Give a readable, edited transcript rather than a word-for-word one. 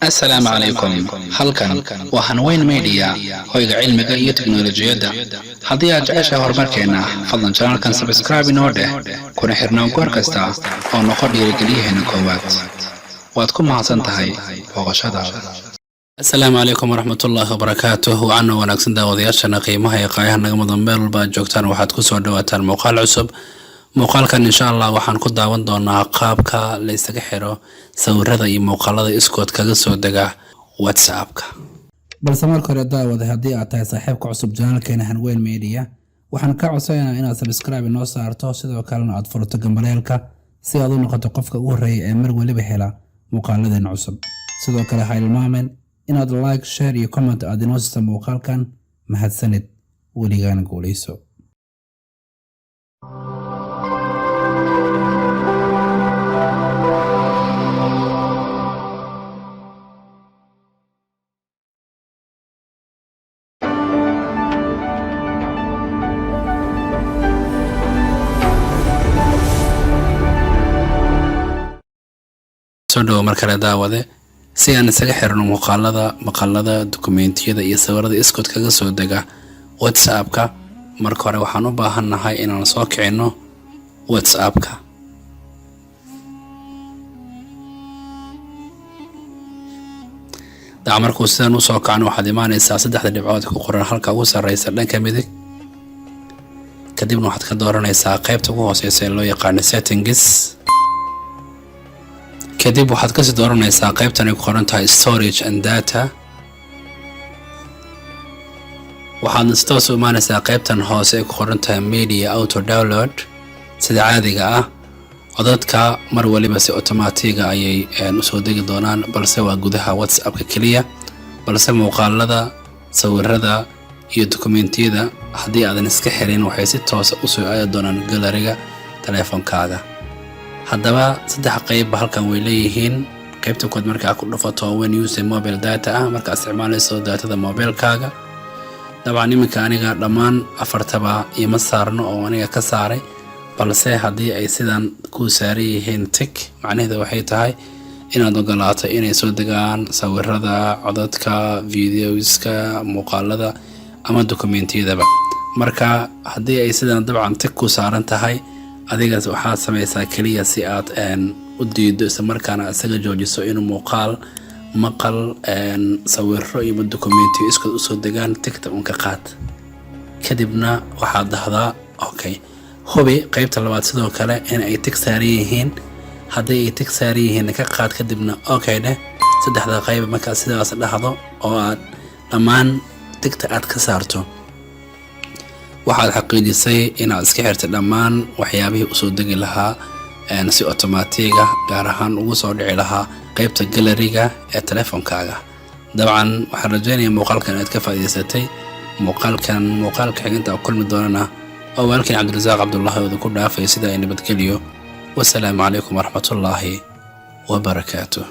السلام عليكم. halkan waa Hanweyn Media hoyga cilmiga iyo teknolojiyadda. Haddii aad jeceshahay horumarkeena, fadlan channelkan subscribe inoo dheh, kuna xirnaa goor kasta oo noqo dhiirigeliyaheena koowaad. waad ku mahadsan tahay booqashadaada. Assalaamu calaykum waraxmatullaahi wabarakaatuh. Waana wanaagsan daawadayaashana qiimaha iyo qaayaha naga mudan meel walba joogtaan, waxaad ku soo dhawaataan muuqaal cusub. muuqaalkan insha Allah waxaan ku daawan doonaa qaabka la isaga xiro sawirada iyo muuqaalada iskood kaga soo daga WhatsApp-ka. balse marka hore daawada haddii aad tahay saaxiibka cusub channelkeena Hanweyn Media, waxaan ka codsanaynaa inaad subscribe inoo saarto, sidoo kalena aad furto gambaleelka si aad u noqoto qofka ugu horeeya ee mar waliba hela muuqaaladeena cusub. sidoo kale ha ilmaamin inaad like, share iyo comment aad inoo siiso muuqaalkan. mahadsanid, weligaana guuleyso. soo markale daawade, si aan isaga xirno maqaalada dokumentiyada iyo sawirada iskood kaga soo daga WhatsApp-ka, marka hore waxaan u baahanahay inaan soo kicino WhatsApp-ka. markuu sidaan u soo kacno waxaad imaanaysaa saddexda dhibcood ku qoran halka ugu sarreysa dhanka midig. kadibna waxaad ka dooranaysaa qaybta ugu hooseysa ee loo yaqaan settings. kadib waxaad ka sii dooranaysaa qaybtan ay ku qoran tahay storage and data. waxaad toos u imaanaysaa qaybtan hoose ay ku qoran tahay media auto download. sida caadiga ah codadka mar waliba si automatic ayay u soo degi doonaan, balse waa gudaha WhatsApp-ka kaliya. balse muuqaalada, sawirada iyo dokumentiyada haddii aadan iska xirin waxay si toos ah u soo aadi doonaan galeriga taleefankaaga. haddaba saddex qayb halkan way leeyihiin. qaybta kood marka aad ku dhufato when using mobile data marka aad isticmaalayso daatada mobilkaaga. dabcan iminka aniga dhammaan afartaba ima saarno oo aniga ka saaray, balse haddii ay sidan ku saaran yihiin tick, macnaheedu waxay tahay inaad ogolaato inay soo degaan sawirada, codadka, videoska, muuqaalada ama dokumentiyadaba. marka haddii ay sidan dabcan tick ku saaran tahay, adigaas waxaad samaysaa kaliya si aad u diido isla markaana isaga joojiso inuu muuqaal, maqal, sawiro iyo dokumentiyo iskood u soo degaan tigta unka qaad. kadibna waxaad dhahdaa okay. hubi qaybta labaad sidoo kale in ay tig saaran yihiin. haddii ay tig saaran yihiin ka qaad, kadibna okay dheh. saddexda qayb markaad sidaas dhahdo oo aad dhammaan tigta aad ka saarto, waxaad xaqiijisay inaad iska xirtay dhammaan waxyaabihii u soo degi lahaa si automatic gaar ahaan ugu soo dhici lahaa qaybta galeriga ee taleefankaaga. dabcan waxaan rajaynayaa muuqaalkan aad ka faa'iidaysatay. muuqaalka xiganta kulmi doonana oo walaalkeen Cabdirasaaq Cabdullaahi oo ku dhaafay sida ay nabadgeliyo. wassalaamu calaykum waraxmatullaahi wabarakaatuh.